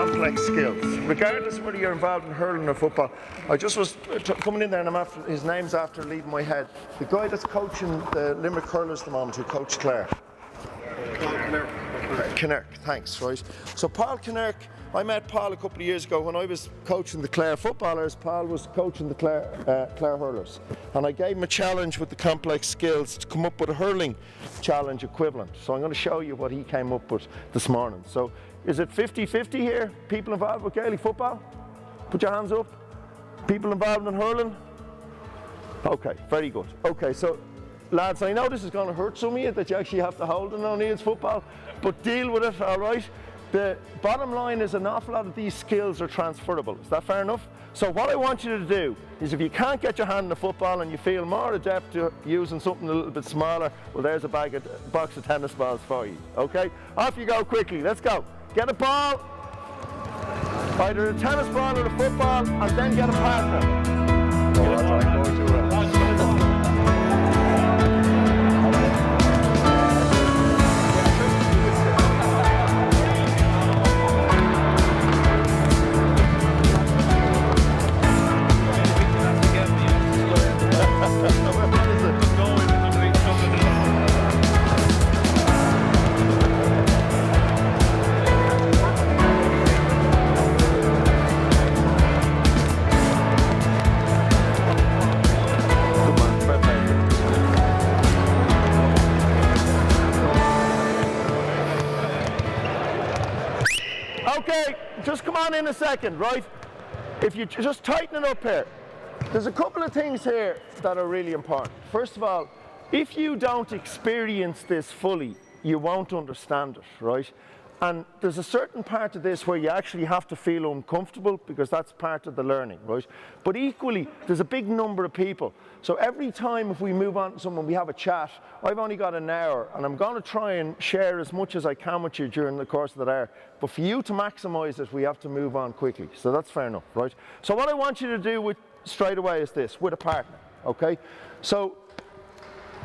complex skills, regardless of whether you're involved in hurling or football. I just was coming in there and his name's after leaving my head. The guy that's coaching the Limerick hurlers at the moment, who coached Clare. Kinnerk, thanks, right. So Paul Kinnerk, I met Paul a couple of years ago when I was coaching the Clare footballers. Paul was coaching the Clare hurlers. And I gave him a challenge with the complex skills to come up with a hurling challenge equivalent. So I'm going to show you what he came up with this morning. So is it 50-50 here? People involved with Gaelic football? Put your hands up. People involved in hurling? Okay, very good. Okay, so lads, I know this is going to hurt some of you that you actually have to hold in O'Neill's football, but deal with it, all right? The bottom line is an awful lot of these skills are transferable. Is that fair enough? So what I want you to do is, if you can't get your hand in the football and you feel more adept to using something a little bit smaller, well, there's a box of tennis balls for you, okay? Off you go quickly, let's go. Get a ball, either a tennis ball or a football, and then get a partner. Oh, that's right, go to it. Okay, just come on in a second, right? If you just tighten it up here, there's a couple of things here that are really important. First of all, if you don't experience this fully, you won't understand it, right? And there's a certain part of this where you actually have to feel uncomfortable, because that's part of the learning, right? But equally, there's a big number of people. So every time if we move on to someone, we have a chat, I've only got an hour, and I'm going to try and share as much as I can with you during the course of that hour. But for you to maximise it, we have to move on quickly. So that's fair enough, right? So what I want you to do straight away is this, with a partner, okay? So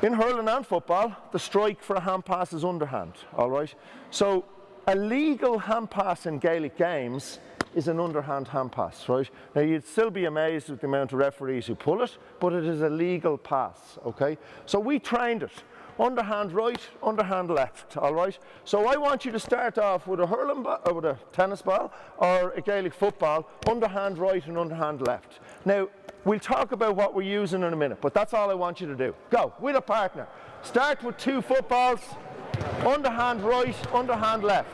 in hurling and football, the strike for a hand pass is underhand, all right? So a legal hand pass in Gaelic games is an underhand hand pass, right? Now, you'd still be amazed with the amount of referees who pull it, but it is a legal pass, okay? So we trained it. Underhand right, underhand left, all right? So I want you to start off with a hurling ball, or with a tennis ball, or a Gaelic football, underhand right and underhand left. Now, we'll talk about what we're using in a minute, but that's all I want you to do. Go, with a partner. Start with 2 footballs, underhand right, underhand left.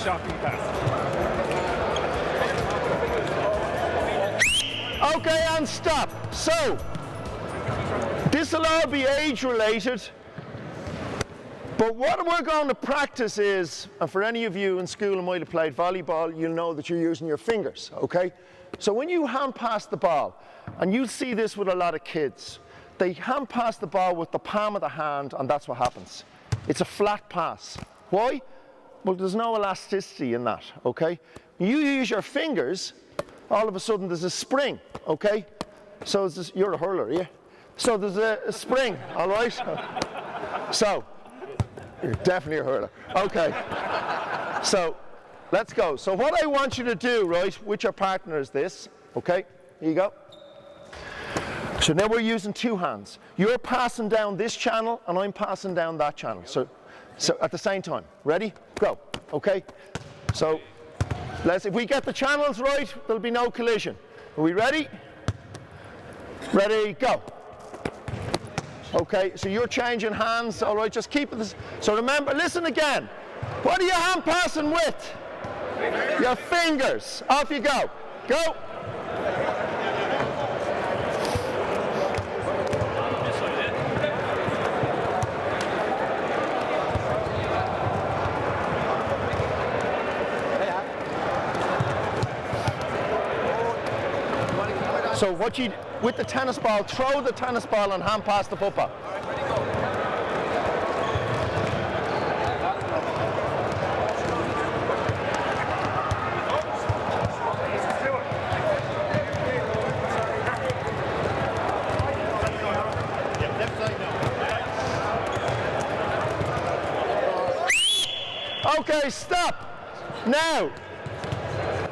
Shocking pass. Okay, and stop. So, this will all be age related, but what we're going to practice is, and for any of you in school who might have played volleyball, you'll know that you're using your fingers, okay? So when you hand pass the ball, and you'll see this with a lot of kids, they hand pass the ball with the palm of the hand, and that's what happens. It's a flat pass. Why? Well, there's no elasticity in that, okay? You use your fingers, all of a sudden there's a spring, okay? So it's just, you're a hurler, yeah? So there's a spring, all right? So, you're definitely a hurler. Okay. So, let's go. So what I want you to do, right, with your partner is this, okay? Here you go. So now we're using 2 hands. You're passing down this channel, and I'm passing down that channel. So at the same time. Ready? Go. Okay? So, if we get the channels right, there'll be no collision. Are we ready? Ready, go. Okay, so you're changing hands, all right, just keep it. So remember, listen again. What are you hand passing with? Fingers. Your fingers. Off you go. Go. So what you with the tennis ball, throw the tennis ball and hand pass the football. Okay, stop. Now,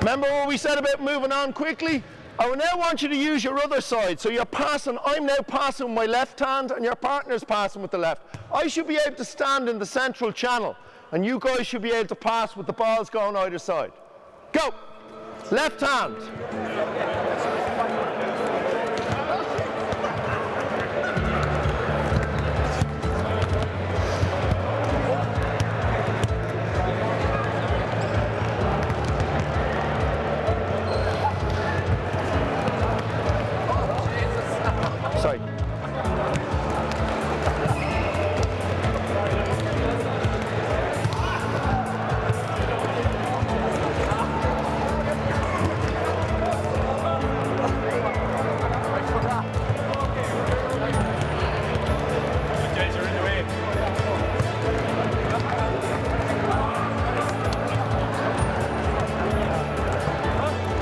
remember what we said about moving on quickly? I will now want you to use your other side. So you're passing, I'm now passing with my left hand and your partner's passing with the left. I should be able to stand in the central channel and you guys should be able to pass with the balls going either side. Go. Left hand. Sorry.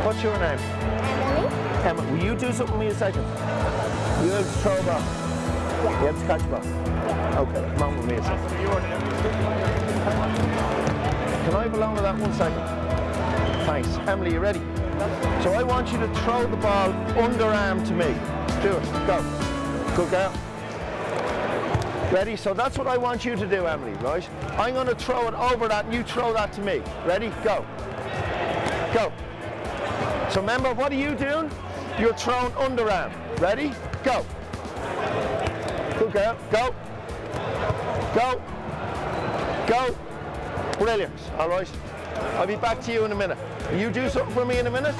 What's your name? Emily? Emma, will you do something with me a second? You have to throw a ball. Yeah. You have to catch a ball. Yeah. Okay, come on with me a second. Can I have a loan of that 1 second? Thanks. Emily, you ready? So I want you to throw the ball underarm to me. Do it. Go. Good girl. Ready? So that's what I want you to do, Emily, right? I'm going to throw it over that and you throw that to me. Ready? Go. Go. So remember, what are you doing? You're throwing underarm. Ready? Go. Good girl. Go. Go. Go. Brilliant. All right. I'll be back to you in a minute. Will you do something for me in a minute?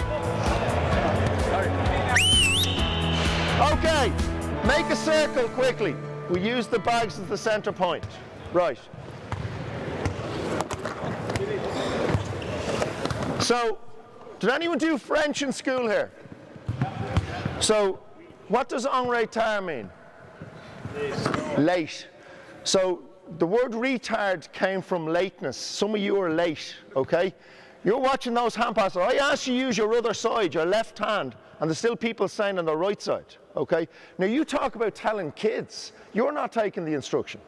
Okay. Make a circle quickly. We use the bags as the center point. Right. So, did anyone do French in school here? So, what does en retard mean? Late. So, the word retard came from lateness. Some of you are late, okay? You're watching those hand passes. I asked you to use your other side, your left hand, and there's still people saying on the right side, okay? Now, you talk about telling kids. You're not taking the instruction.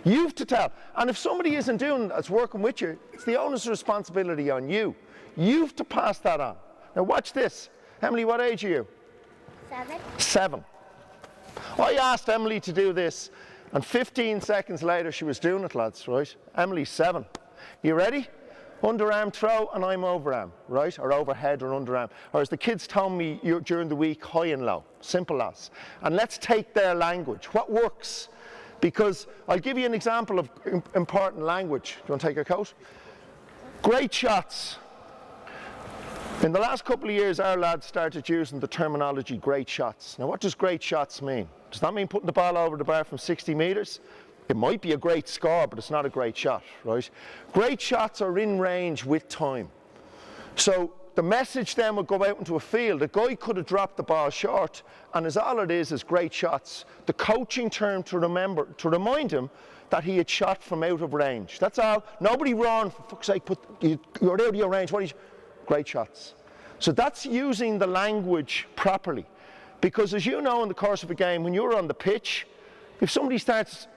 You've to tell. And if somebody isn't doing that's working with you, it's the onus of responsibility on you. You've to pass that on. Now, watch this. Emily, what age are you? 7. 7. I asked Emily to do this, and 15 seconds later she was doing it, lads, right? Emily's 7. You ready? Underarm throw, and I'm overarm, right? Or overhead or underarm. Or as the kids told me during the week, high and low. Simple as. And let's take their language. What works? Because I'll give you an example of important language. Do you want to take your coat? Great shots. In the last couple of years, our lads started using the terminology great shots. Now, what does great shots mean? Does that mean putting the ball over the bar from 60 metres? It might be a great score, but it's not a great shot, right? Great shots are in range with time. So the message then would go out into a field. A guy could have dropped the ball short, and as all it is great shots. The coaching term to remember, to remind him that he had shot from out of range. That's all. Nobody run, for fuck's sake, you're out of your range. What are you? Great shots. So that's using the language properly. Because as you know in the course of a game, when you're on the pitch, if somebody starts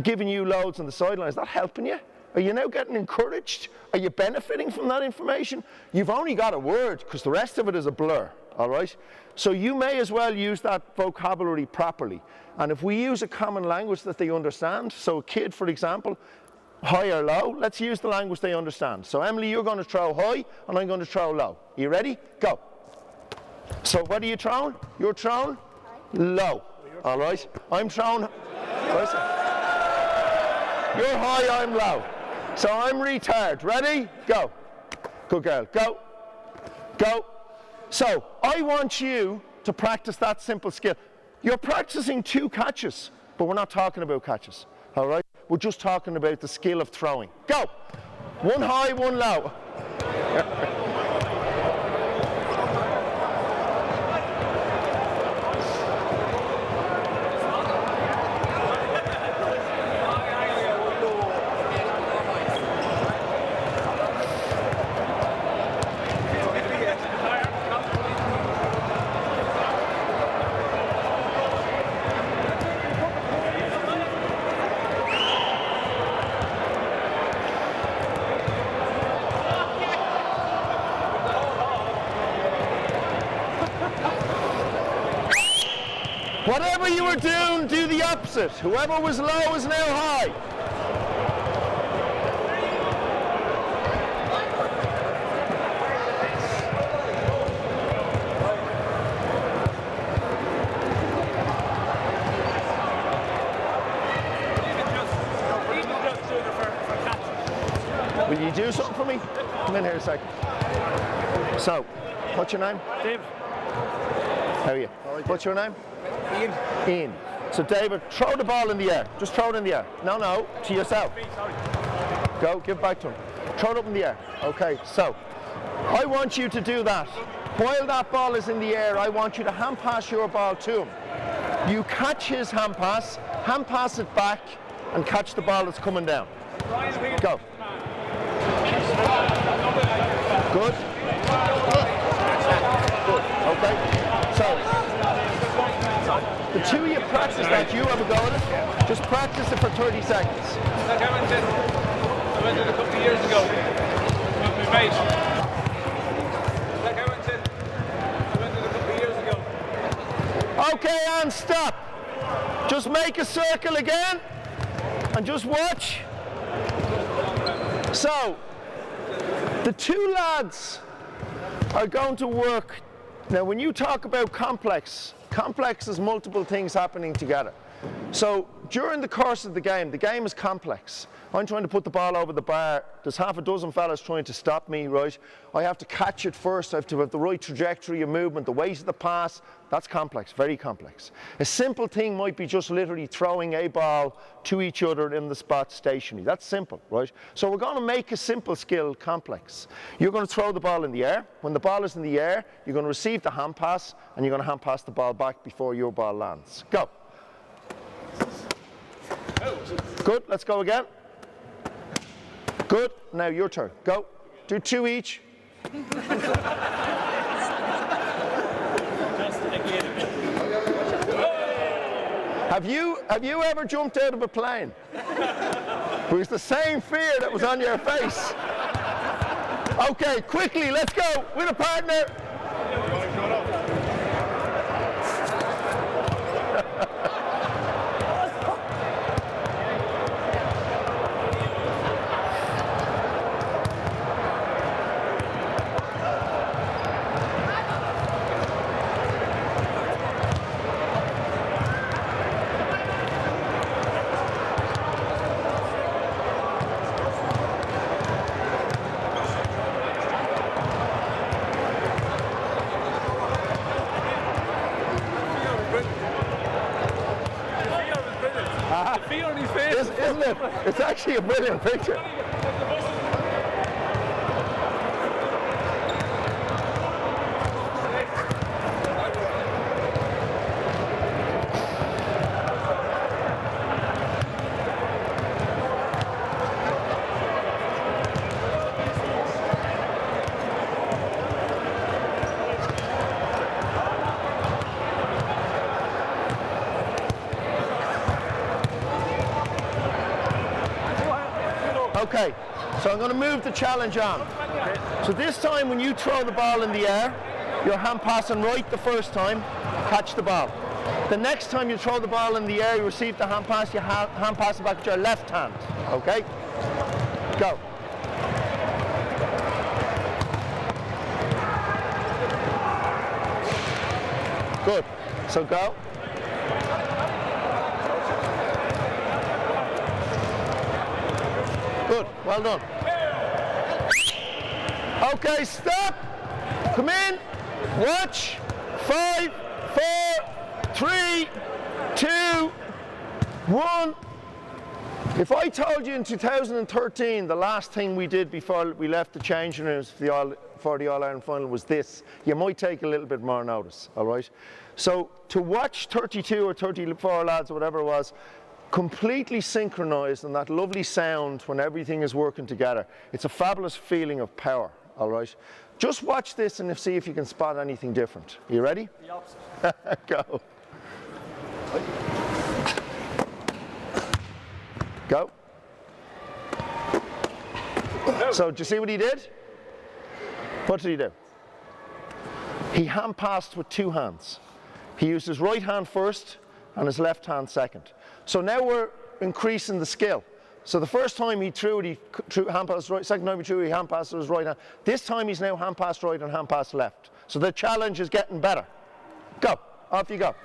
giving you loads on the sideline, is that helping you? Are you now getting encouraged? Are you benefiting from that information? You've only got a word, because the rest of it is a blur, all right? So you may as well use that vocabulary properly. And if we use a common language that they understand, so a kid, for example, high or low, let's use the language they understand. So Emily, you're going to throw high, and I'm going to throw low. Are you ready? Go. So what are you throwing? You're throwing low, all right? I'm throwing, you're high, I'm low. So I'm retard. Ready? Go. Good girl. Go. Go. So I want you to practice that simple skill. You're practicing 2 catches, but we're not talking about catches, all right? We're just talking about the skill of throwing. Go. 1 high, 1 low. Whatever you were doing, do the opposite. Whoever was low is now high. Will you do something for me? Come in here a second. So, what's your name? Dave. How are you? What's your name? Ian. Ian. So David, throw the ball in the air. Just throw it in the air. No, to yourself. Go, give it back to him. Throw it up in the air. Okay, so I want you to do that. While that ball is in the air, I want you to hand pass your ball to him. You catch his hand pass it back, and catch the ball that's coming down. Go. Good. Good. Okay. So, the two of you practice that. You have a go at it. Just practice it for 30 seconds. Like I went in a couple of years ago with my mate. Like I went in a couple of years ago. Okay, and stop. Just make a circle again and just watch. So, the two lads are going to work. Now, when you talk about complex is multiple things happening together. So, during the course of the game is complex. I'm trying to put the ball over the bar. There's half a dozen fellas trying to stop me, right? I have to catch it first. I have to have the right trajectory of movement, the weight of the pass. That's complex, very complex. A simple thing might be just literally throwing a ball to each other in the spot stationary. That's simple, right? So we're going to make a simple skill complex. You're going to throw the ball in the air. When the ball is in the air, you're going to receive the hand pass, and you're going to hand pass the ball back before your ball lands. Go. Good, let's go again. Good, now your turn. Go. Do two each. Have you ever jumped out of a plane? It was the same fear that was on your face. Okay, quickly, let's go with a partner. Isn't it? It's actually a brilliant picture. Okay, so I'm going to move the challenge on. So this time when you throw the ball in the air, you're hand passing right the first time, catch the ball. The next time you throw the ball in the air, you receive the hand pass, you hand pass it back with your left hand. Okay? Go. Good. So go. Good, well done. Okay, stop. Come in. Watch. 5, 4, 3, 2, 1. If I told you in 2013 the last thing we did before we left the changing rooms for the All-Ireland final was this, you might take a little bit more notice, all right? So to watch 32 or 34 lads or whatever it was, completely synchronized and that lovely sound when everything is working together. It's a fabulous feeling of power, all right? Just watch this and see if you can spot anything different. Are you ready? The opposite. Go. Go. No. So, do you see what he did? What did he do? He hand passed with two hands. He used his right hand first and his left hand second. So now we're increasing the skill. So the first time he threw it, he threw hand pass right. Second time he threw it, he hand passed with his right hand. This time he's now hand pass right and hand pass left. So the challenge is getting better. Go, off you go.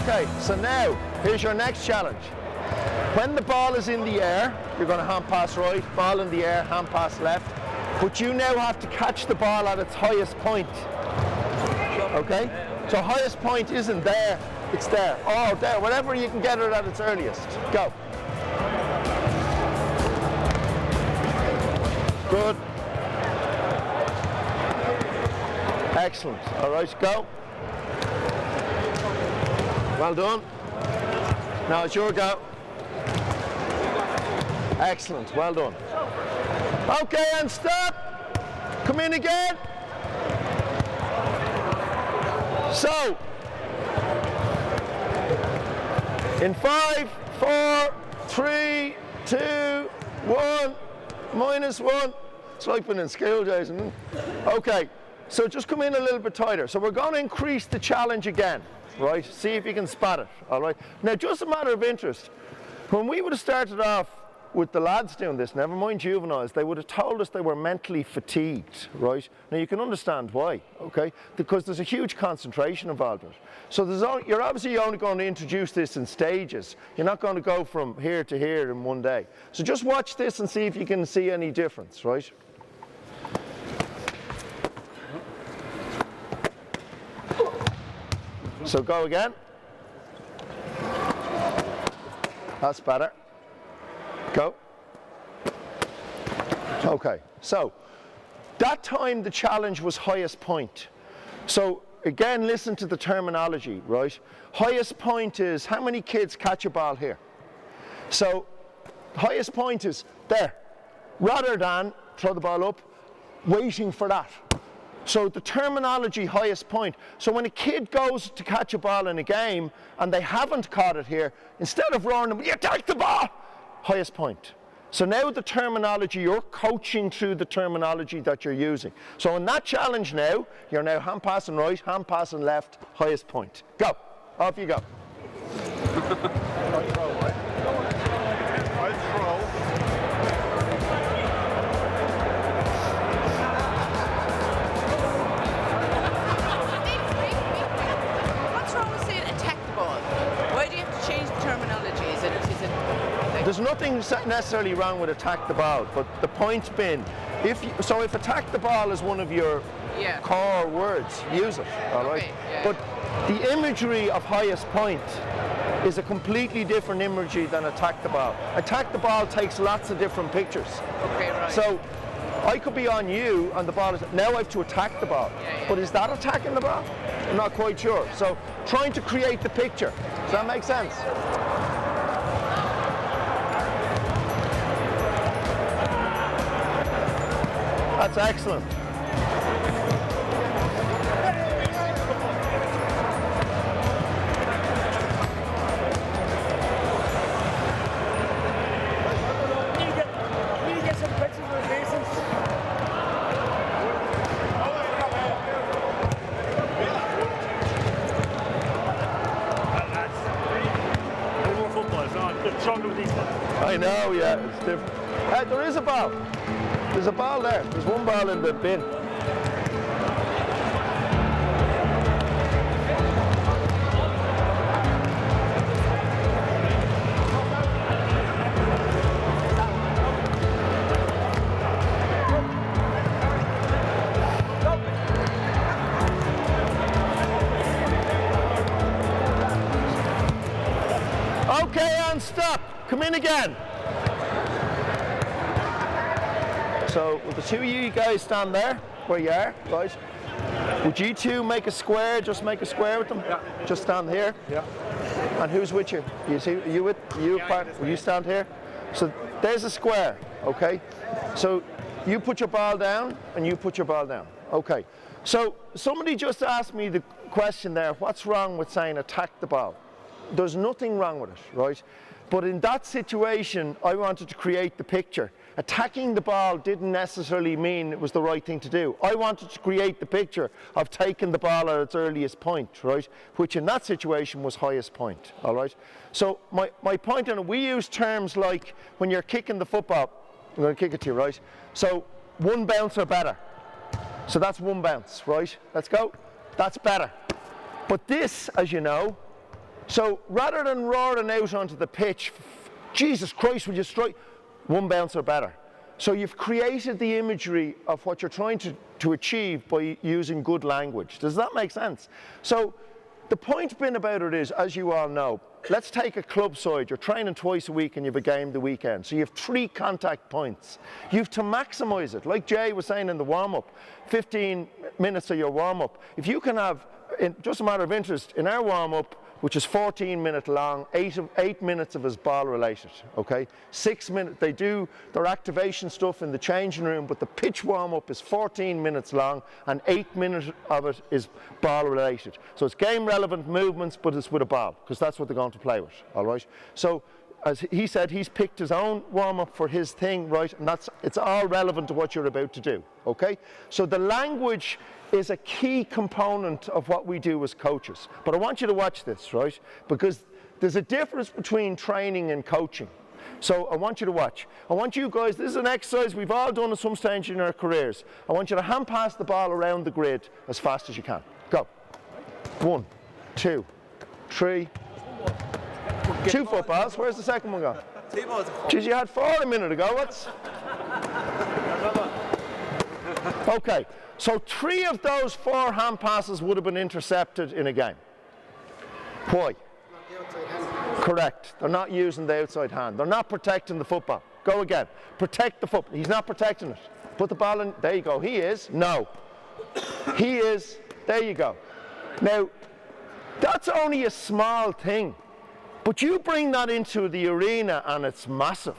Okay, so now, here's your next challenge. When the ball is in the air, you're going to hand pass right, ball in the air, hand pass left, but you now have to catch the ball at its highest point. Okay? So highest point isn't there, it's there. Oh, there, wherever you can get it at its earliest. Go. Good. Excellent. All right, go. Well done. Now it's your go. Excellent, well done. Okay, and stop. Come in again. So, in 5, 4, 3, 2, 1, -1. It's like being in school, Jason. Okay, so just come in a little bit tighter. So we're going to increase the challenge again. Right, see if you can spot it, all right? Now, just a matter of interest, when we would have started off with the lads doing this, never mind juveniles, they would have told us they were mentally fatigued, right? Now, you can understand why, okay? Because there's a huge concentration involved in it. So you're obviously only going to introduce this in stages. You're not going to go from here to here in one day. So just watch this and see if you can see any difference, right? So go again. That's better. Go. Okay, so that time the challenge was highest point. So again, listen to the terminology, right? Highest point is how many kids catch a ball here? So highest point is there, rather than throw the ball up, waiting for that. So the terminology highest point. So when a kid goes to catch a ball in a game and they haven't caught it here, instead of roaring them, you take the ball, highest point. So now the terminology, you're coaching through the terminology that you're using. So in that challenge now, you're now hand passing right, hand passing left, highest point. Go, off you go. There's nothing necessarily wrong with attack the ball, but the point's been, if attack the ball is one of your core words, use it, all right? Okay, yeah. But the imagery of highest point is a completely different imagery than attack the ball. Attack the ball takes lots of different pictures. Okay, right. So I could be on you and the ball is, now I have to attack the ball. Yeah. But is that attacking the ball? I'm not quite sure. So trying to create the picture. Does that make sense? That's excellent. Can you get some pictures of the faces? No more football, it's not. They're stronger with these guys. I know, yeah, it's different. There is a ball. There's a ball there. There's one ball in the bin. Okay, and stop. Come in again. So will the two of you guys stand there where you are, right? Would you two make a square? Just make a square with them. Yeah. Just stand here. Yeah. And who's with you? Will you stand here? So there's a square, okay? So you put your ball down and you put your ball down. Okay. So somebody just asked me the question there, what's wrong with saying attack the ball? There's nothing wrong with it, right? But in that situation, I wanted to create the picture. Attacking the ball didn't necessarily mean it was the right thing to do. I wanted to create the picture of taking the ball at its earliest point, right? Which in that situation was highest point, all right? So my point on it, we use terms like when you're kicking the football, I'm going to kick it to you, right? So one bounce or better. So that's one bounce, right? Let's go. That's better. But this, as you know, so rather than roaring out onto the pitch, Jesus Christ, will you strike? One bounce or better. So you've created the imagery of what you're trying to achieve by using good language. Does that make sense? So the point being about it is, as you all know, let's take a club side. You're training twice a week and you have a game the weekend. So you have 3 contact points. You have to maximise it. Like Jay was saying in the warm-up, 15 minutes of your warm-up. If you can have, just a matter of interest, in our warm-up, which is 14 minutes long, 8 minutes of is ball related, okay? 6 minutes, they do their activation stuff in the changing room, but the pitch warm-up is 14 minutes long and 8 minutes of it is ball related. So it's game relevant movements, but it's with a ball, because that's what they're going to play with, all right? So as he said, he's picked his own warm-up for his thing, right? And it's all relevant to what you're about to do, okay? So the language is a key component of what we do as coaches. But I want you to watch this, right? Because there's a difference between training and coaching. So I want you to watch. I want you guys, this is an exercise we've all done at some stage in our careers. I want you to hand pass the ball around the grid as fast as you can. Go. 1, 2, 3. 2 footballs. Where's the second one gone? Jeez, you had 4 a minute ago. What's... Okay. So 3 of those 4 hand passes would have been intercepted in a game. Why? Correct. They're not using the outside hand. They're not protecting the football. Go again. Protect the football. He's not protecting it. Put the ball in. There you go. He is. No. He is. There you go. Now, that's only a small thing. But you bring that into the arena and it's massive.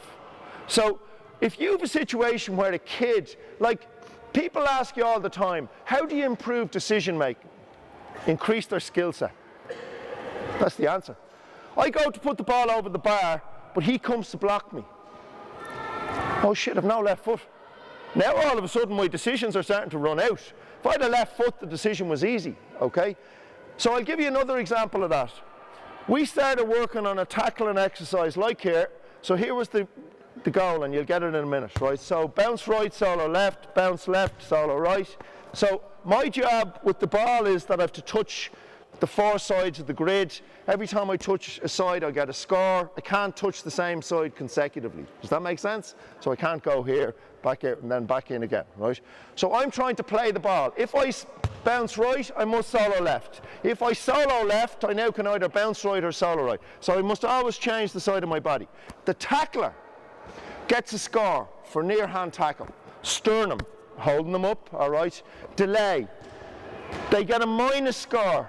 So if you have a situation where a kid, like, people ask you all the time, how do you improve decision making? Increase their skill set. That's the answer. I go to put the ball over the bar, but he comes to block me. Oh shit, I've no left foot. Now all of a sudden my decisions are starting to run out. If I had a left foot, the decision was easy, okay? So I'll give you another example of that. We started working on a tackling exercise like here. So here was the goal, and you'll get it in a minute, right? So bounce right, solo left, bounce left, solo right. So my job with the ball is that I have to touch the 4 sides of the grid. Every time I touch a side, I get a score. I can't touch the same side consecutively. Does that make sense? So I can't go here, back out, and then back in again, right? So I'm trying to play the ball. If I bounce right, I must solo left. If I solo left, I now can either bounce right or solo right. So I must always change the side of my body. The tackler gets a score for near hand tackle. Sternum, holding them up, all right. Delay, they get a minus score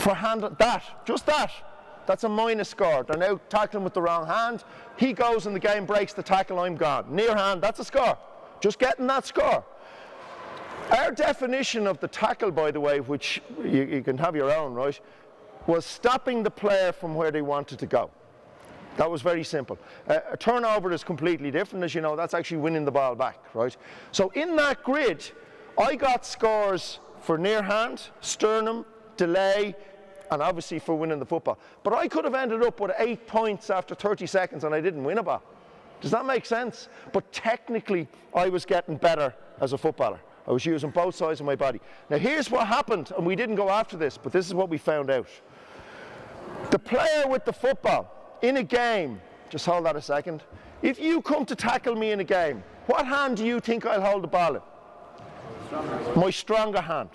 for hand, that's a minus score. They're now tackling with the wrong hand. He goes and the game breaks the tackle, I'm gone. Near hand, that's a score. Just getting that score. Our definition of the tackle, by the way, which you can have your own, right, was stopping the player from where they wanted to go. That was very simple. A turnover is completely different, as you know. That's actually winning the ball back, right? So in that grid, I got scores for near hand, sternum, delay, and obviously for winning the football. But I could have ended up with 8 points after 30 seconds and I didn't win a ball. Does that make sense? But technically, I was getting better as a footballer. I was using both sides of my body. Now here's what happened, and we didn't go after this, but this is what we found out. The player with the football, in a game, just hold that a second. If you come to tackle me in a game, what hand do you think I'll hold the ball in? My stronger hand.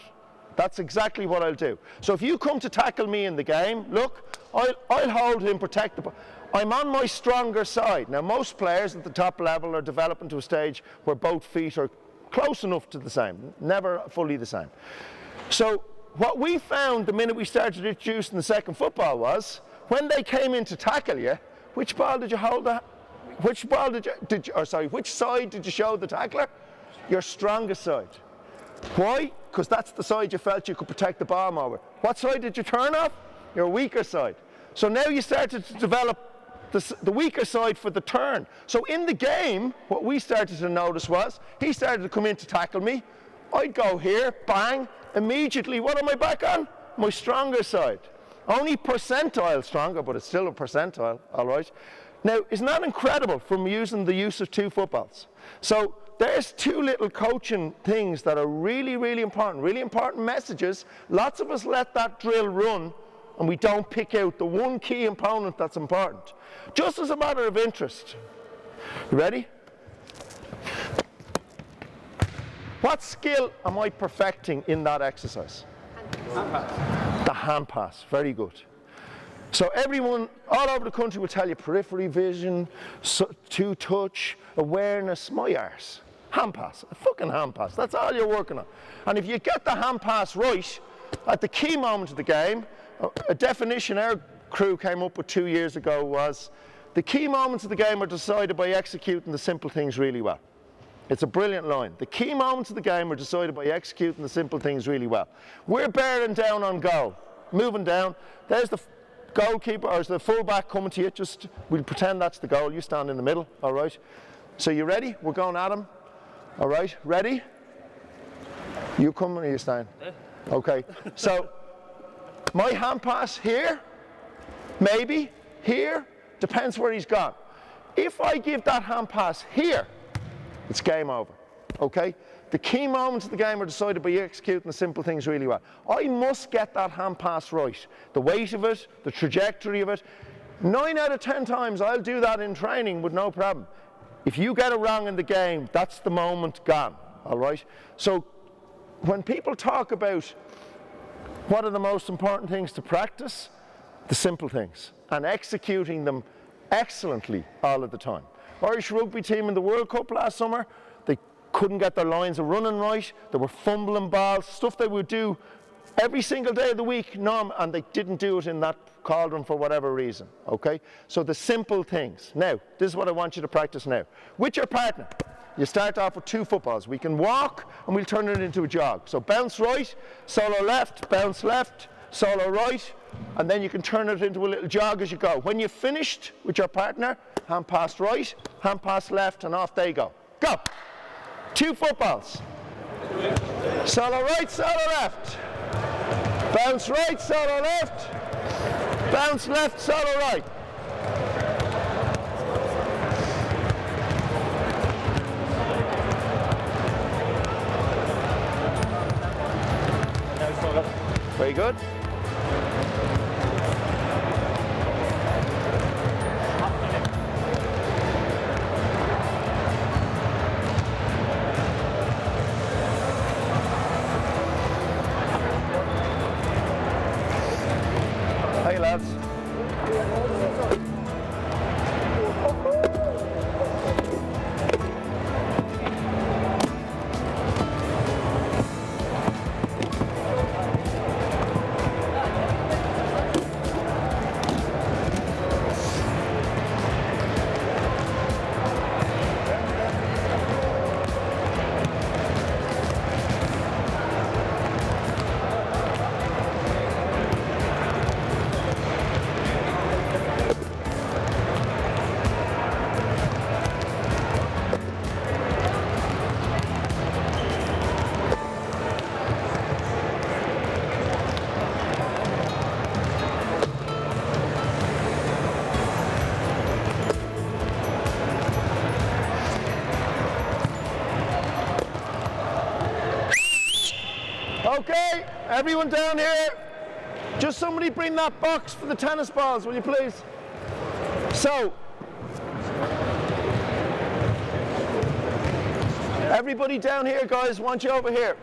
That's exactly what I'll do. So if you come to tackle me in the game, look, I'll hold him, protect the ball. I'm on my stronger side. Now most players at the top level are developing to a stage where both feet are close enough to the same, never fully the same. So what we found the minute we started introducing the second football was, when they came in to tackle you, which ball did you hold? Which side did you show the tackler? Your strongest side. Why? Because that's the side you felt you could protect the ball more with. What side did you turn off? Your weaker side. So now you started to develop the weaker side for the turn. So in the game, what we started to notice was, he started to come in to tackle me. I'd go here, bang, immediately, what am I back on? My stronger side. Only percentile stronger, but it's still a percentile, all right? Now, isn't that incredible from using the use of two footballs? So there's two little coaching things that are really, really important messages. Lots of us let that drill run and we don't pick out the one key component that's important. Just as a matter of interest. You ready? What skill am I perfecting in that exercise? Hand pass. The hand pass, very good. So everyone all over the country will tell you periphery vision, two-touch, awareness, my arse. Hand pass, a fucking hand pass, that's all you're working on. And if you get the hand pass right, at the key moment of the game, a definition our crew came up with 2 years ago was, the key moments of the game are decided by executing the simple things really well. It's a brilliant line. The key moments of the game are decided by executing the simple things really well. We're bearing down on goal, moving down. There's the goalkeeper, or the fullback coming to you. Just, we'll pretend that's the goal. You stand in the middle, all right? So you ready? We're going at him. All right, ready? You coming or you staying? Okay, so my hand pass here, maybe, here, depends where he's gone. If I give that hand pass here, it's game over, okay? The key moments of the game are decided by executing the simple things really well. I must get that hand pass right. The weight of it, the trajectory of it. 9 out of 10 times I'll do that in training with no problem. If you get it wrong in the game, that's the moment gone, all right? So when people talk about what are the most important things to practice, the simple things, and executing them excellently all of the time. Irish rugby team in the World Cup last summer, they couldn't get their lines of running right, they were fumbling balls, stuff they would do every single day of the week, and they didn't do it in that cauldron for whatever reason, okay? So the simple things. Now, this is what I want you to practice now. With your partner, you start off with two footballs. We can walk and we'll turn it into a jog. So bounce right, solo left, bounce left, solo right, and then you can turn it into a little jog as you go. When you've finished with your partner, hand pass right, hand pass left, and off they go. Go! Two footballs. Solo right, solo left. Bounce right, solo left. Bounce left, solo right. Very good. Hey lads. Okay, everyone down here, just somebody bring that box for the tennis balls, will you please? So, everybody down here, guys, want you over here.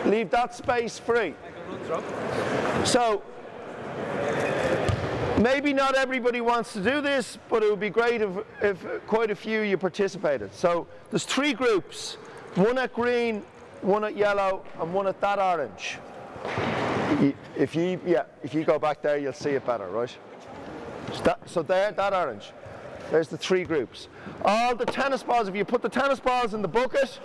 leave that space free. So, maybe not everybody wants to do this, but it would be great if quite a few you participated. So, there's 3 groups, one at green, one at yellow, and one at that orange. If you go back there, you'll see it better, right? So there, that orange. There's the 3 groups. All the tennis balls, if you put the tennis balls in the bucket,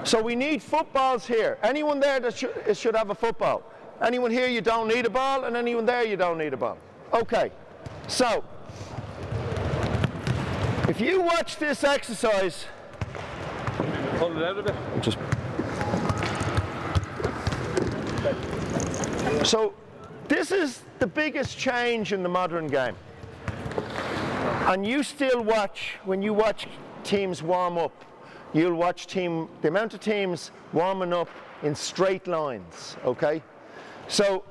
so we need footballs here. Anyone there that should have a football. Anyone here you don't need a ball, and anyone there you don't need a ball. Okay, so if you watch this exercise, Hold it out a bit. So this is the biggest change in the modern game. And you still watch, when you watch teams warm up, you'll watch the amount of teams warming up in straight lines, okay? So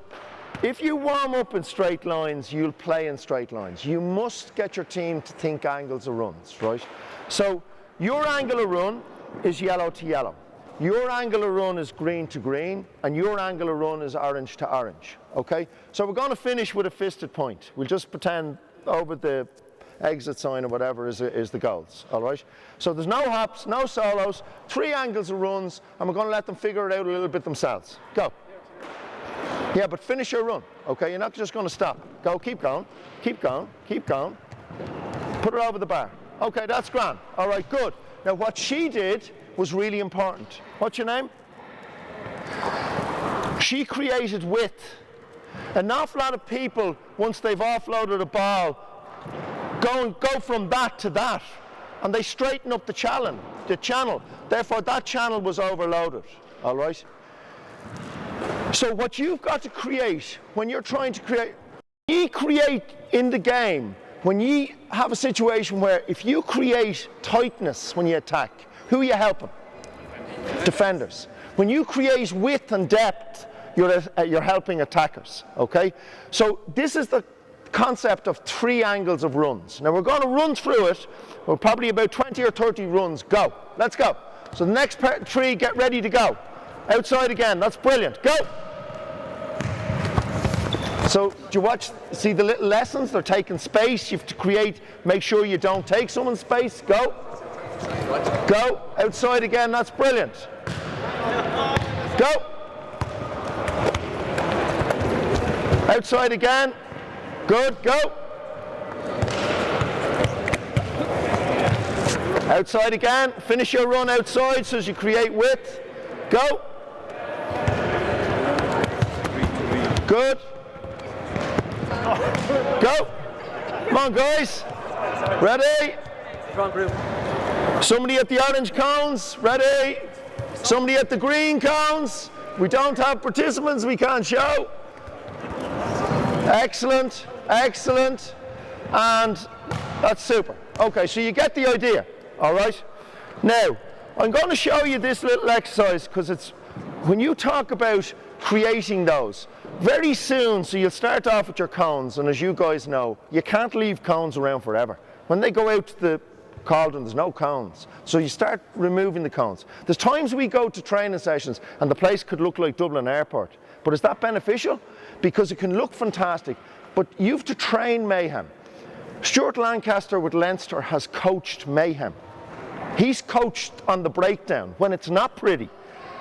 if you warm up in straight lines, you'll play in straight lines. You must get your team to think angles of runs, right? So your angle of run is yellow to yellow. Your angle of run is green to green, and your angle of run is orange to orange, okay? So we're going to finish with a fisted point. We'll just pretend over the exit sign or whatever is the goals, all right? So there's no hops, no solos, 3 angles of runs, and we're going to let them figure it out a little bit themselves. Go. Yeah, but finish your run, okay? You're not just going to stop. Go, keep going, keep going, keep going. Put it over the bar. Okay, that's grand. All right, good. Now what she did was really important. What's your name? She created width. An awful lot of people, once they've offloaded a ball, go from that to that, and they straighten up the channel. Therefore, that channel was overloaded. All right. So what you've got to create when you're trying to create in the game, when you have a situation where if you create tightness when you attack, who are you helping? Defenders. When you create width and depth, you're helping attackers, okay? So this is the concept of 3 angles of runs. Now we're going to run through it. We're probably about 20 or 30 runs. Go. Let's go. So the next 3, get ready to go. Outside again. That's brilliant. Go. So do you see the little lessons? They're taking space. You have to make sure you don't take someone's space. Go. Go. Outside again. That's brilliant. Go. Outside again. Good. Go. Outside again. Finish your run outside so as you create width. Go. Good. Go. Come on, guys. Ready? Somebody at the orange cones. Ready? Somebody at the green cones. We don't have participants, we can't show. Excellent, excellent. And that's super. Okay, so you get the idea, all right? Now, I'm going to show you this little exercise because it's, when you talk about creating those, very soon, so you'll start off with your cones, and as you guys know, you can't leave cones around forever. When they go out to the cauldron, there's no cones. So you start removing the cones. There's times we go to training sessions and the place could look like Dublin Airport. But is that beneficial? Because it can look fantastic, but you have to train mayhem. Stuart Lancaster with Leinster has coached mayhem. He's coached on the breakdown when it's not pretty.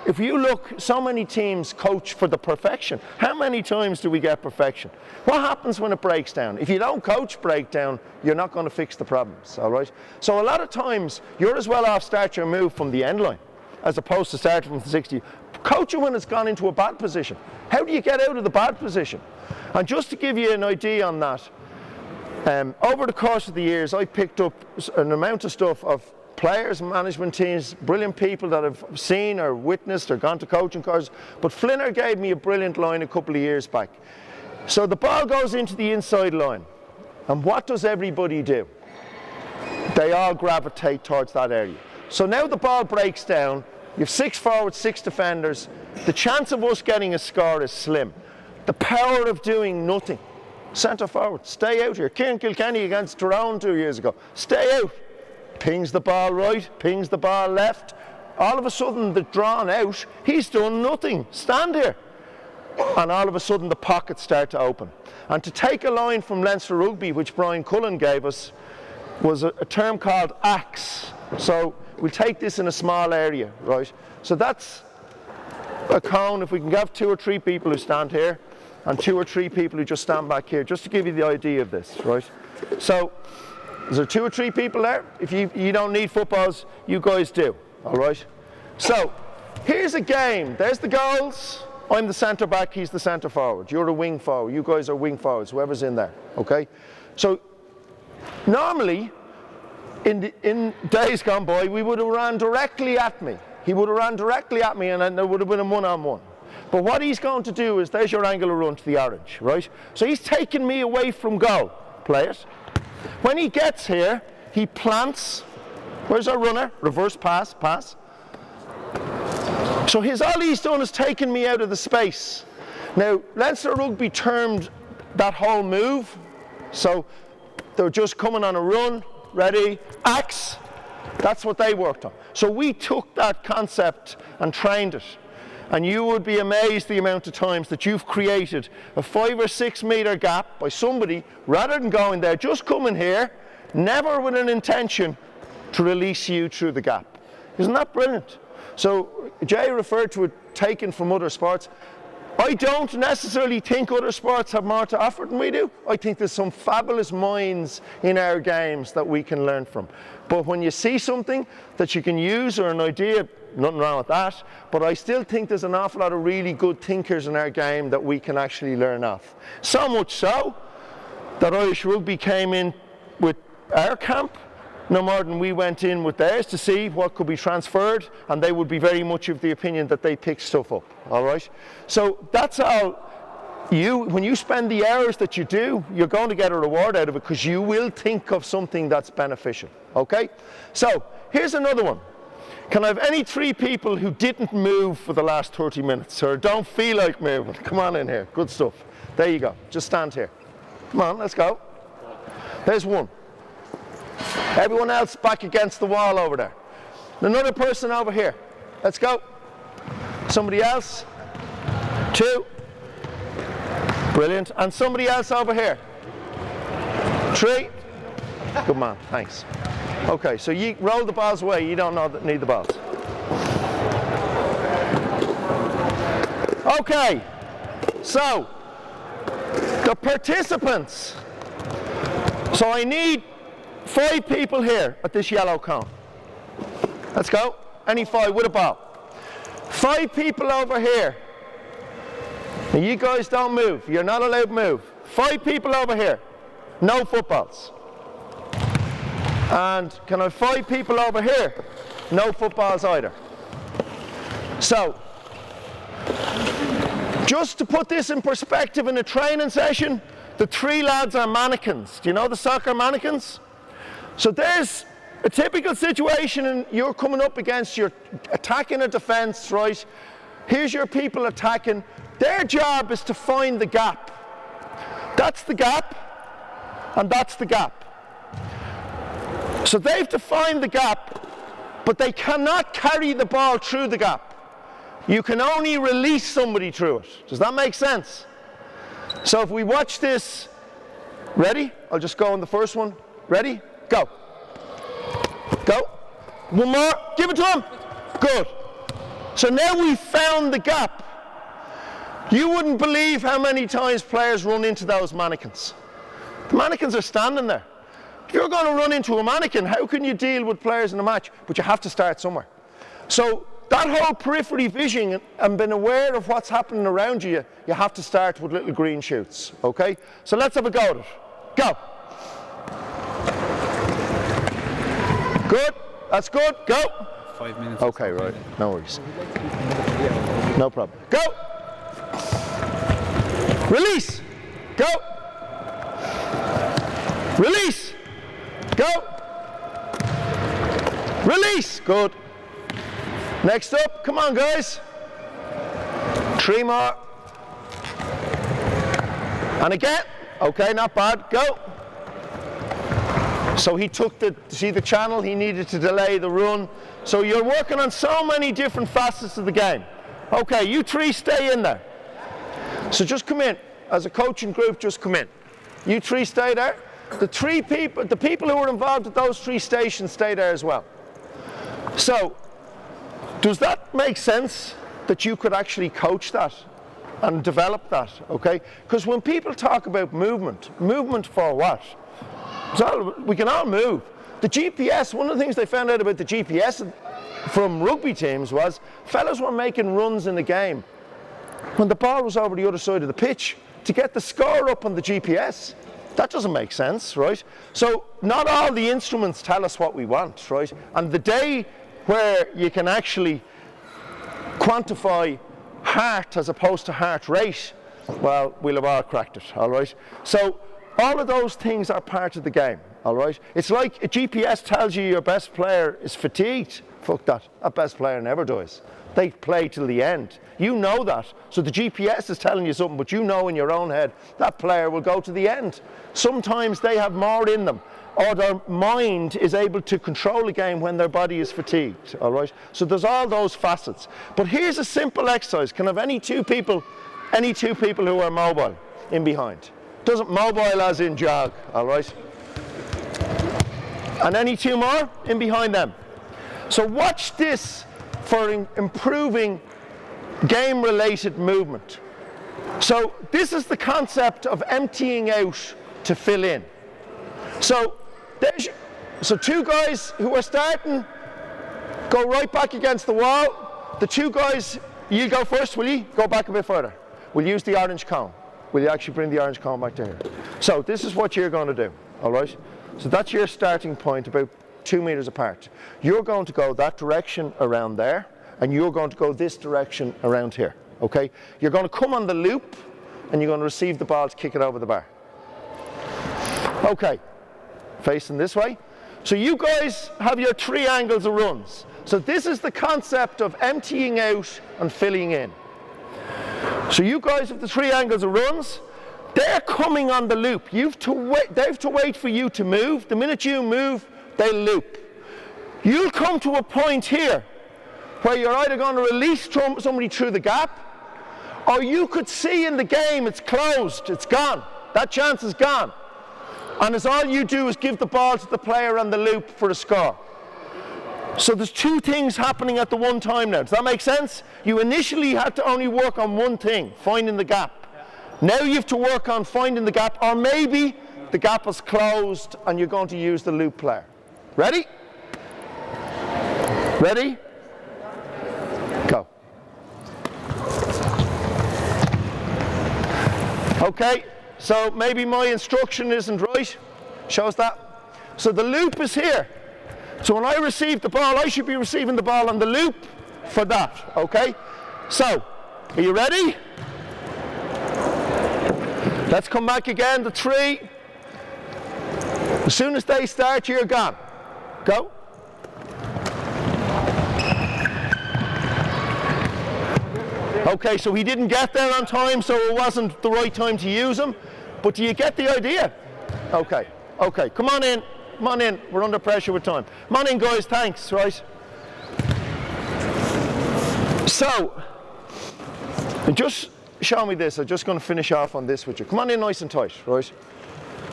If you look, so many teams coach for the perfection. How many times do we get perfection? What happens when it breaks down? If you don't coach breakdown, you're not going to fix the problems, all right? So a lot of times, you're as well off start your move from the end line as opposed to starting from the 60. Coach it when it's gone into a bad position. How do you get out of the bad position? And just to give you an idea on that, over the course of the years, I picked up an amount of stuff of players, management teams, brilliant people that have seen or witnessed or gone to coaching courses. But Flinner gave me a brilliant line a couple of years back. So the ball goes into the inside line. And what does everybody do? They all gravitate towards that area. So now the ball breaks down. You have 6 forwards, 6 defenders. The chance of us getting a score is slim. The power of doing nothing. Centre forward, stay out here. Kieran Kilkenny against Tyrone 2 years ago. Stay out. Pings the ball right, pings the ball left, all of a sudden they're drawn out, he's done nothing. Stand here. And all of a sudden the pockets start to open. And to take a line from Leinster Rugby, which Brian Cullen gave us, was a term called axe. So we'll take this in a small area, right? So that's a cone. If we can have 2 or 3 people who stand here, and 2 or 3 people who just stand back here, just to give you the idea of this, right? So, is there 2 or 3 people there? If you don't need footballs, you guys do, all right? So, here's a game. There's the goals. I'm the centre back, he's the centre forward. You're a wing forward, you guys are wing forwards, whoever's in there, okay? So, normally, in days gone by, we would have ran directly at me. He would have ran directly at me and then there would have been a one-on-one. But what he's going to do is, there's your angle of run to the orange, right? So he's taking me away from goal. Play it. When he gets here, he plants. Where's our runner? Reverse pass, pass. So all he's done is taken me out of the space. Now, Leinster Rugby termed that whole move. So they're just coming on a run, ready, axe. That's what they worked on. So we took that concept and trained it. And you would be amazed the amount of times that you've created a 5 or 6 metre gap by somebody, rather than going there, just coming here, never with an intention to release you through the gap. Isn't that brilliant? So Jay referred to it taken from other sports. I don't necessarily think other sports have more to offer than we do. I think there's some fabulous minds in our games that we can learn from. But when you see something that you can use or an idea, nothing wrong with that, but I still think there's an awful lot of really good thinkers in our game that we can actually learn off. So much so that Irish Rugby came in with our camp, no more than we went in with theirs to see what could be transferred, and they would be very much of the opinion that they pick stuff up, all right? So that's all. When you spend the hours that you do, you're going to get a reward out of it because you will think of something that's beneficial, okay? So here's another one. Can I have any 3 people who didn't move for the last 30 minutes or don't feel like moving? Come on in here, good stuff. There you go, just stand here. Come on, let's go. There's 1. Everyone else back against the wall over there. Another person over here. Let's go. Somebody else. 2. Brilliant. And somebody else over here. 3. Good man, thanks. Okay, so you roll the balls away. You don't need the balls. Okay, so the participants. So I need 5 people here at this yellow cone. Let's go. Any 5 with a ball. 5 people over here. Now you guys don't move. You're not allowed to move. 5 people over here. No footballs. And can I have 5 people over here? No footballs either. So, just to put this in perspective in a training session, the 3 lads are mannequins. Do you know the soccer mannequins? So there's a typical situation and you're coming up against, you're attacking a defence, right? Here's your people attacking. Their job is to find the gap. That's the gap, and that's the gap. So they have to find the gap, but they cannot carry the ball through the gap. You can only release somebody through it. Does that make sense? So if we watch this, ready? I'll just go on the first one. Ready? Go. Go. 1 more. Give it to him. Good. So now we've found the gap. You wouldn't believe how many times players run into those mannequins. The mannequins are standing there. If you're going to run into a mannequin, how can you deal with players in a match? But you have to start somewhere. So that whole periphery vision and being aware of what's happening around you, you have to start with little green shoots, okay? So let's have a go at it. Go. Good. That's good. Go. 5 minutes. Okay, right. No worries. No problem. Go. Release. Go. Release. Go. Release. Good. Next up. Come on, guys. 3 more. And again. Okay, not bad. Go. So he took see the channel, he needed to delay the run. So you're working on so many different facets of the game. Okay, you three stay in there. So just come in. As a coaching group, just come in. You three stay there. The people who were involved at those 3 stations stay there as well. So, does that make sense that you could actually coach that and develop that, okay? Because when people talk about movement for what? We can all move. The GPS, one of the things they found out about the GPS from rugby teams was fellas were making runs in the game when the ball was over the other side of the pitch to get the score up on the GPS. That doesn't make sense, right? So not all the instruments tell us what we want, right? And the day where you can actually quantify heart as opposed to heart rate, well, we'll have all cracked it, all right? So all of those things are part of the game, all right? It's like a GPS tells you your best player is fatigued. Fuck that. That best player never dies. They play till the end. You know that. So the GPS is telling you something, but you know in your own head that player will go to the end. Sometimes they have more in them, or their mind is able to control a game when their body is fatigued, all right? So there's all those facets. But here's a simple exercise. Can I have any two people who are mobile in behind? Doesn't mobile as in jog, all right? And any 2 more in behind them. So watch this for improving game-related movement. So this is the concept of emptying out to fill in. So 2 guys who are starting, go right back against the wall. The 2 guys, you go first, will you? Go back a bit further. We'll use the orange cone. Will you actually bring the orange cone back to here? So this is what you're going to do, all right? So that's your starting point, about 2 meters apart. You're going to go that direction around there, and you're going to go this direction around here, okay? You're going to come on the loop, and you're going to receive the ball to kick it over the bar. Okay, facing this way. So you guys have your 3 angles of runs. So this is the concept of emptying out and filling in. So you guys have the 3 angles of runs. They're coming on the loop. They have to wait for you to move. The minute you move, they loop. You'll come to a point here where you're either going to release somebody through the gap, or you could see in the game it's closed, it's gone. That chance is gone. And it's all you do is give the ball to the player on the loop for a score. So there's 2 things happening at the one time now. Does that make sense? You initially had to only work on one thing, finding the gap. Now you have to work on finding the gap, or maybe the gap is closed and you're going to use the loop player. Ready? Ready? Go. Okay, so maybe my instruction isn't right. Shows that. So the loop is here. So when I receive the ball, I should be receiving the ball on the loop for that, okay? So, are you ready? Let's come back again to 3. As soon as they start, you're gone. Go. Okay, so he didn't get there on time, so it wasn't the right time to use him. But do you get the idea? Okay, okay, come on in. Come on in, we're under pressure with time. Come on in, guys, thanks, right? So, just show me this. I'm just going to finish off on this with you. Come on in nice and tight, right?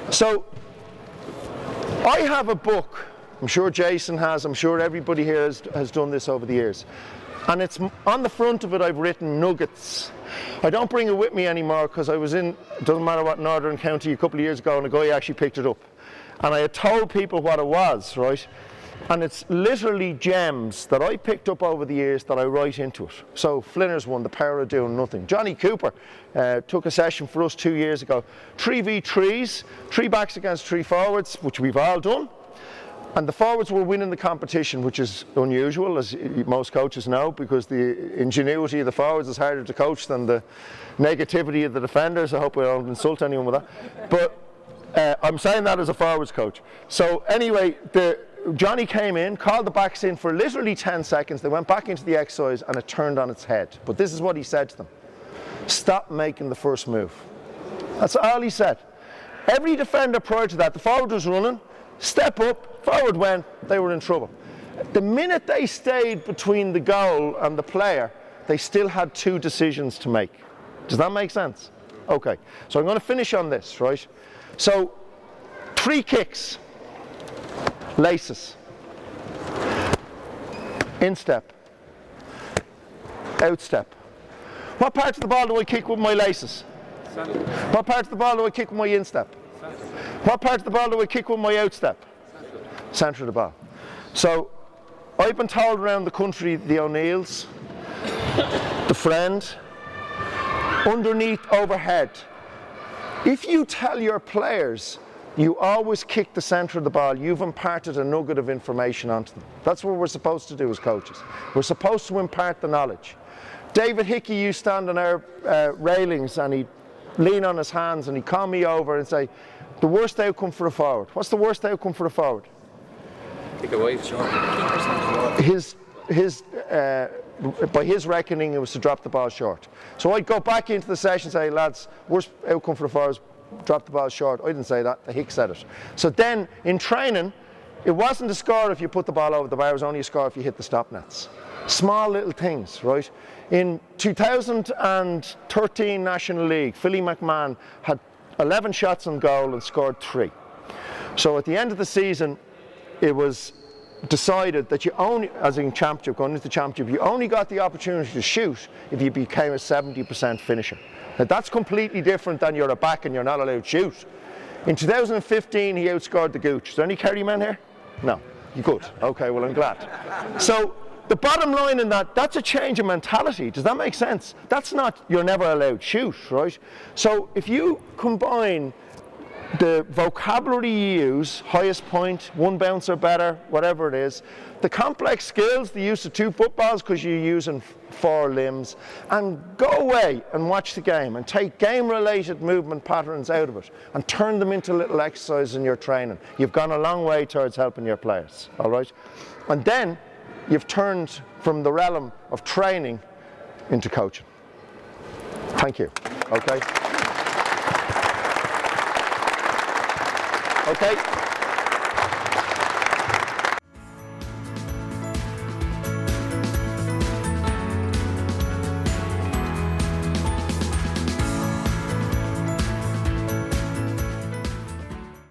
So, I have a book. I'm sure Jason has. I'm sure everybody here has done this over the years. And it's on the front of it, I've written nuggets. I don't bring it with me anymore because I was in, it doesn't matter what Northern County a couple of years ago, and a guy actually picked it up. And I had told people what it was, right? And it's literally gems that I picked up over the years that I write into it. So Flinner's one, The Power of Doing Nothing. Johnny Cooper took a session for us 2 years ago. 3v3s, 3 backs against 3 forwards, which we've all done. And the forwards were winning the competition, which is unusual, as most coaches know, because the ingenuity of the forwards is harder to coach than the negativity of the defenders. I hope I don't insult anyone with that. But I'm saying that as a forwards coach. So anyway, Johnny came in, called the backs in for literally 10 seconds. They went back into the exercise and it turned on its head. But this is what he said to them. Stop making the first move. That's all he said. Every defender prior to that, the forward was running, step up, forward went, they were in trouble. The minute they stayed between the goal and the player, they still had 2 decisions to make. Does that make sense? Okay, so I'm going to finish on this, right? So, 3 kicks, laces, instep, outstep. What part of the ball do I kick with my laces? Center. What part of the ball do I kick with my instep? Center. What part of the ball do I kick with my outstep? Centre of the ball. So, I've been told around the country, the O'Neills, the Friend, underneath, overhead. If you tell your players you always kick the centre of the ball, you've imparted a nugget of information onto them. That's what we're supposed to do as coaches. We're supposed to impart the knowledge. David Hickey used to stand on our railings and he'd lean on his hands and he'd call me over and say, the worst outcome for a forward. What's the worst outcome for a forward? Kick away short. By his reckoning, it was to drop the ball short. So I'd go back into the session and say, lads, worst outcome for the forwards, drop the ball short. I didn't say that, the Hick said it. So then, in training, it wasn't a score if you put the ball over the bar, it was only a score if you hit the stop nets. Small little things, right? In 2013 National League, Philly McMahon had 11 shots on goal and scored 3. So at the end of the season, it was decided that you only, as in championship, going into the championship, you only got the opportunity to shoot if you became a 70% finisher. Now that's completely different than you're a back and you're not allowed to shoot. In 2015 he outscored the Gooch. Is there any Kerry men here? No. You good. Okay, well I'm glad. So the bottom line in that, that's a change of mentality. Does that make sense? That's not you're never allowed to shoot, right? So if you combine the vocabulary you use, highest point, 1 bounce or better, whatever it is, the complex skills, the use of 2 footballs because you're using 4 limbs, and go away and watch the game and take game-related movement patterns out of it and turn them into little exercises in your training. You've gone a long way towards helping your players, all right? And then you've turned from the realm of training into coaching. Thank you, okay? Okay.